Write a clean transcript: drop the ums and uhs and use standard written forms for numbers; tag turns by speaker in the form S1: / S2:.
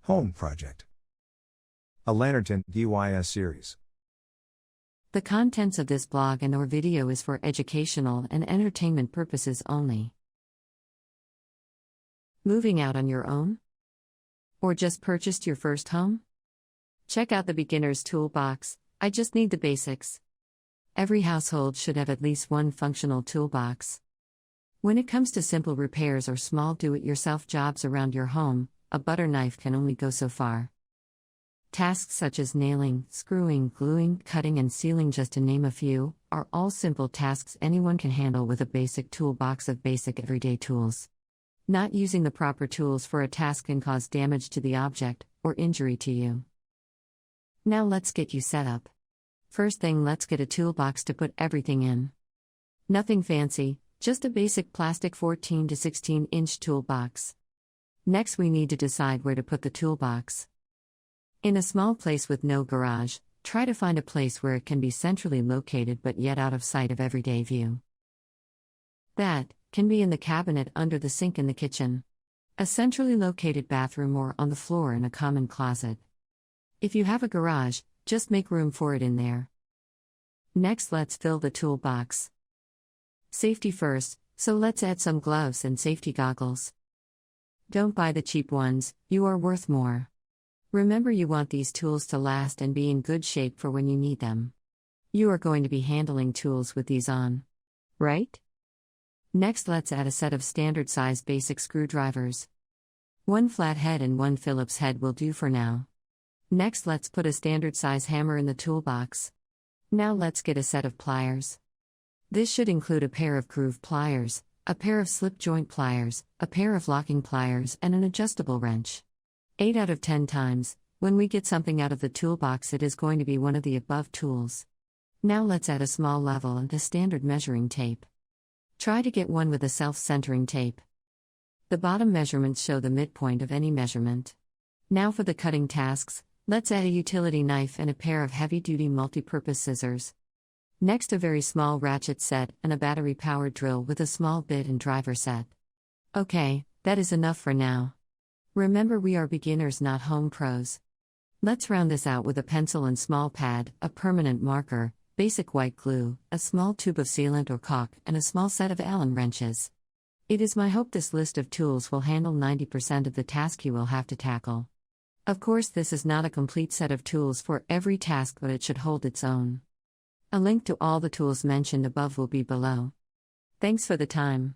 S1: Home Project. A Lantern DIY series.
S2: The contents of this blog and/or video is for educational and entertainment purposes only. Moving out on your own? Or just purchased your first home? Check out the beginner's toolbox. I just need the basics. Every household should have at least one functional toolbox. When it comes to simple repairs or small do-it-yourself jobs around your home, a butter knife can only go so far. Tasks such as nailing, screwing, gluing, cutting, and sealing, just to name a few, are all simple tasks anyone can handle with a basic toolbox of basic everyday tools. Not using the proper tools for a task can cause damage to the object, or injury to you. Now let's get you set up. First thing, let's get a toolbox to put everything in. Nothing fancy, just a basic plastic 14 to 16-inch toolbox. Next, we need to decide where to put the toolbox. In a small place with no garage, try to find a place where it can be centrally located but yet out of sight of everyday view. That can be in the cabinet under the sink in the kitchen, a centrally located bathroom, or on the floor in a common closet. If you have a garage, just make room for it in there. Next, let's fill the toolbox. Safety first, so let's add some gloves and safety goggles. Don't buy the cheap ones, you are worth more. Remember, you want these tools to last and be in good shape for when you need them. You are going to be handling tools with these on, right? Next, let's add a set of standard size basic screwdrivers. One flat head and one Phillips head will do for now. Next, let's put a standard size hammer in the toolbox. Now let's get a set of pliers. This should include a pair of groove pliers, a pair of slip joint pliers, a pair of locking pliers, and an adjustable wrench. 8 out of 10 times, when we get something out of the toolbox, it is going to be one of the above tools. Now let's add a small level and the standard measuring tape. Try to get one with a self-centering tape. The bottom measurements show the midpoint of any measurement. Now for the cutting tasks, let's add a utility knife and a pair of heavy-duty multi-purpose scissors. Next, a very small ratchet set and a battery-powered drill with a small bit and driver set. Okay, that is enough for now. Remember, we are beginners, not home pros. Let's round this out with a pencil and small pad, a permanent marker, basic white glue, a small tube of sealant or caulk, and a small set of Allen wrenches. It is my hope this list of tools will handle 90% of the task you will have to tackle. Of course, this is not a complete set of tools for every task, but it should hold its own. A link to all the tools mentioned above will be below. Thanks for the time.